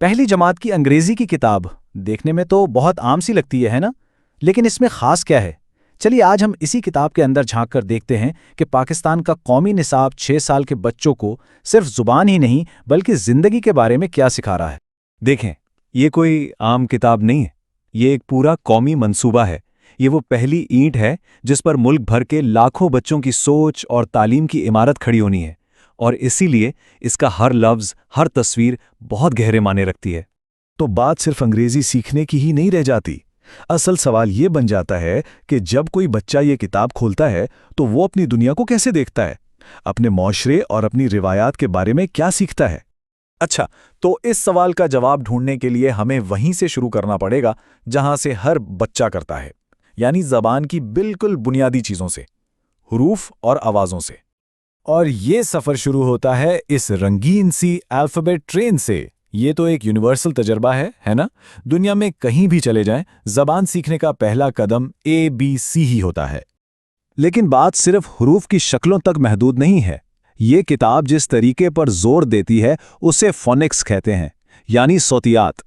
پہلی جماعت کی انگریزی کی کتاب دیکھنے میں تو بہت عام سی لگتی ہے نا؟ لیکن اس میں خاص کیا ہے؟ چلیے آج ہم اسی کتاب کے اندر جھانک کر دیکھتے ہیں کہ پاکستان کا قومی نصاب 6 سال کے بچوں کو صرف زبان ہی نہیں بلکہ زندگی کے بارے میں کیا سکھا رہا ہے۔ دیکھیں، یہ کوئی عام کتاب نہیں ہے، یہ ایک پورا قومی منصوبہ ہے۔ یہ وہ پہلی اینٹ ہے جس پر ملک بھر کے لاکھوں بچوں کی سوچ اور تعلیم کی عمارت کھڑی ہونی ہے، اور اسی لیے اس کا ہر لفظ، ہر تصویر بہت گہرے معنی رکھتی ہے۔ تو بات صرف انگریزی سیکھنے کی ہی نہیں رہ جاتی۔ اصل سوال یہ بن جاتا ہے کہ جب کوئی بچہ یہ کتاب کھولتا ہے تو وہ اپنی دنیا کو کیسے دیکھتا ہے، اپنے معاشرے اور اپنی روایات کے بارے میں کیا سیکھتا ہے۔ اچھا، تو اس سوال کا جواب ڈھونڈنے کے لیے ہمیں وہیں سے شروع کرنا پڑے گا جہاں سے ہر بچہ کرتا ہے، یعنی زبان کی بالکل بنیادی چیزوں سے، حروف اور آوازوں سے۔ اور یہ سفر شروع ہوتا ہے اس رنگین سی الفابیٹ ٹرین سے۔ یہ تو ایک یونیورسل تجربہ ہے نا؟ دنیا میں کہیں بھی چلے جائیں، زبان سیکھنے کا پہلا قدم ABC ہی ہوتا ہے۔ لیکن بات صرف حروف کی شکلوں تک محدود نہیں ہے۔ یہ کتاب جس طریقے پر زور دیتی ہے اسے فونکس کہتے ہیں، یعنی صوتیات۔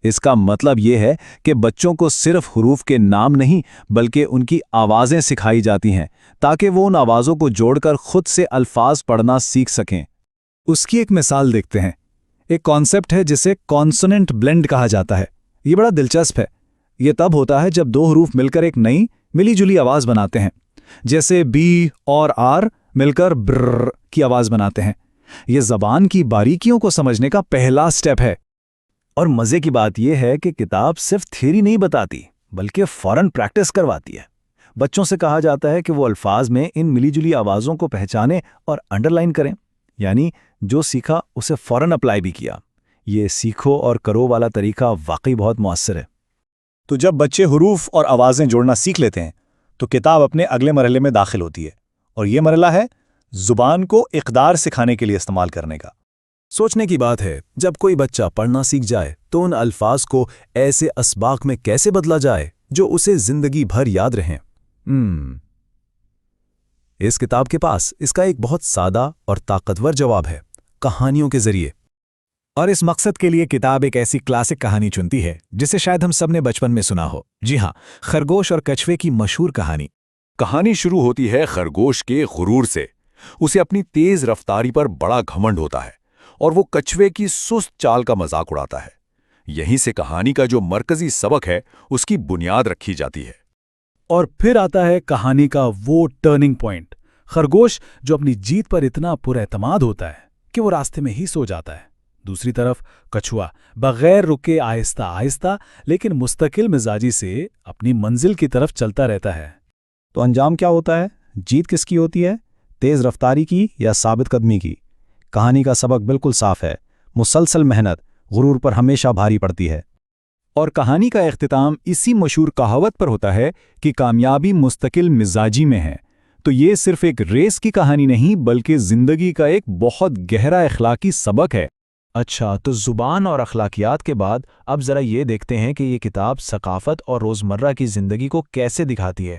اس کا مطلب یہ ہے کہ بچوں کو صرف حروف کے نام نہیں بلکہ ان کی آوازیں سکھائی جاتی ہیں تاکہ وہ ان آوازوں کو جوڑ کر خود سے الفاظ پڑھنا سیکھ سکیں۔ اس کی ایک مثال دیکھتے ہیں۔ ایک کانسیپٹ ہے جسے کانسوننٹ بلینڈ کہا جاتا ہے۔ یہ بڑا دلچسپ ہے۔ یہ تب ہوتا ہے جب دو حروف مل کر ایک نئی ملی جلی آواز بناتے ہیں، جیسے بی اور آر مل کر برر کی آواز بناتے ہیں۔ یہ زبان کی باریکیوں کو سمجھنے کا پہلا سٹیپ ہے۔ اور مزے کی بات یہ ہے کہ کتاب صرف تھیوری نہیں بتاتی بلکہ فوراً پریکٹس کرواتی ہے۔ بچوں سے کہا جاتا ہے کہ وہ الفاظ میں ان ملی جلی آوازوں کو پہچانیں اور انڈر لائن کریں، یعنی جو سیکھا اسے فوراً اپلائی بھی کیا۔ یہ سیکھو اور کرو والا طریقہ واقعی بہت مؤثر ہے۔ تو جب بچے حروف اور آوازیں جوڑنا سیکھ لیتے ہیں تو کتاب اپنے اگلے مرحلے میں داخل ہوتی ہے، اور یہ مرحلہ ہے زبان کو اقدار سکھانے کے لیے استعمال کرنے کا۔ سوچنے کی بات ہے، جب کوئی بچہ پڑھنا سیکھ جائے تو ان الفاظ کو ایسے اسباق میں کیسے بدلا جائے جو اسے زندگی بھر یاد رہیں۔ اس کتاب کے پاس اس کا ایک بہت سادہ اور طاقتور جواب ہے، کہانیوں کے ذریعے۔ اور اس مقصد کے لیے کتاب ایک ایسی کلاسک کہانی چنتی ہے جسے شاید ہم سب نے بچپن میں سنا ہو۔ جی ہاں، خرگوش اور کچھوے کی مشہور کہانی۔ کہانی شروع ہوتی ہے خرگوش کے غرور سے۔ اسے اپنی تیز رفتاری پر بڑا گھمنڈ ہوتا ہے اور وہ کچھوے کی سست چال کا مذاق اڑاتا ہے۔ یہیں سے کہانی کا جو مرکزی سبق ہے اس کی بنیاد رکھی جاتی ہے۔ اور پھر آتا ہے کہانی کا وہ ٹرننگ پوائنٹ، خرگوش جو اپنی جیت پر اتنا پر اعتماد ہوتا ہے کہ وہ راستے میں ہی سو جاتا ہے۔ دوسری طرف کچھوا بغیر رکے آہستہ آہستہ لیکن مستقل مزاجی سے اپنی منزل کی طرف چلتا رہتا ہے۔ تو انجام کیا ہوتا ہے؟ جیت کس کی ہوتی ہے؟ تیز رفتاری کی یا ثابت قدمی کی؟ کہانی کا سبق بالکل صاف ہے، مسلسل محنت غرور پر ہمیشہ بھاری پڑتی ہے۔ اور کہانی کا اختتام اسی مشہور کہاوت پر ہوتا ہے کہ کامیابی مستقل مزاجی میں ہے۔ تو یہ صرف ایک ریس کی کہانی نہیں بلکہ زندگی کا ایک بہت گہرا اخلاقی سبق ہے۔ اچھا، تو زبان اور اخلاقیات کے بعد اب ذرا یہ دیکھتے ہیں کہ یہ کتاب ثقافت اور روزمرہ کی زندگی کو کیسے دکھاتی ہے۔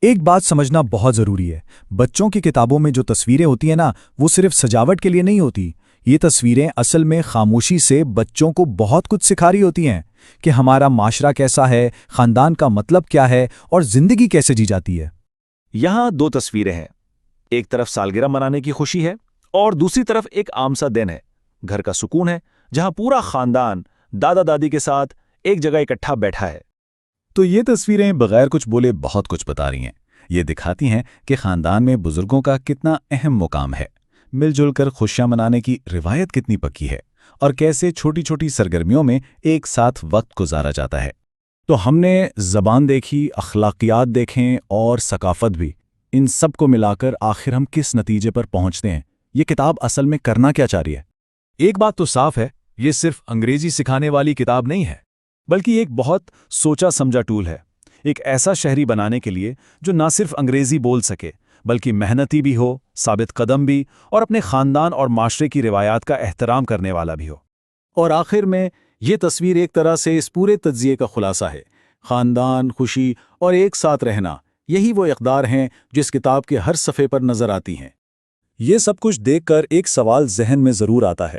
ایک بات سمجھنا بہت ضروری ہے، بچوں کی کتابوں میں جو تصویریں ہوتی ہیں نا، وہ صرف سجاوٹ کے لیے نہیں ہوتی۔ یہ تصویریں اصل میں خاموشی سے بچوں کو بہت کچھ سکھا رہی ہوتی ہیں کہ ہمارا معاشرہ کیسا ہے، خاندان کا مطلب کیا ہے اور زندگی کیسے جی جاتی ہے۔ یہاں دو تصویریں ہیں، ایک طرف سالگرہ منانے کی خوشی ہے اور دوسری طرف ایک عام سا دن ہے، گھر کا سکون ہے جہاں پورا خاندان دادا دادی کے ساتھ ایک جگہ اکٹھا بیٹھا ہے۔ تو یہ تصویریں بغیر کچھ بولے بہت کچھ بتا رہی ہیں۔ یہ دکھاتی ہیں کہ خاندان میں بزرگوں کا کتنا اہم مقام ہے، مل جل کر خوشیاں منانے کی روایت کتنی پکی ہے، اور کیسے چھوٹی چھوٹی سرگرمیوں میں ایک ساتھ وقت گزارا جاتا ہے۔ تو ہم نے زبان دیکھی، اخلاقیات دیکھیں اور ثقافت بھی۔ ان سب کو ملا کر آخر ہم کس نتیجے پر پہنچتے ہیں؟ یہ کتاب اصل میں کرنا کیا چاہ رہی ہے؟ ایک بات تو صاف ہے، یہ صرف انگریزی سکھانے والی کتاب نہیں ہے، بلکہ ایک بہت سوچا سمجھا ٹول ہے، ایک ایسا شہری بنانے کے لیے جو نہ صرف انگریزی بول سکے بلکہ محنتی بھی ہو، ثابت قدم بھی، اور اپنے خاندان اور معاشرے کی روایات کا احترام کرنے والا بھی ہو۔ اور آخر میں یہ تصویر ایک طرح سے اس پورے تجزیے کا خلاصہ ہے۔ خاندان، خوشی اور ایک ساتھ رہنا، یہی وہ اقدار ہیں جو اس کتاب کے ہر صفحے پر نظر آتی ہیں۔ یہ سب کچھ دیکھ کر ایک سوال ذہن میں ضرور آتا ہے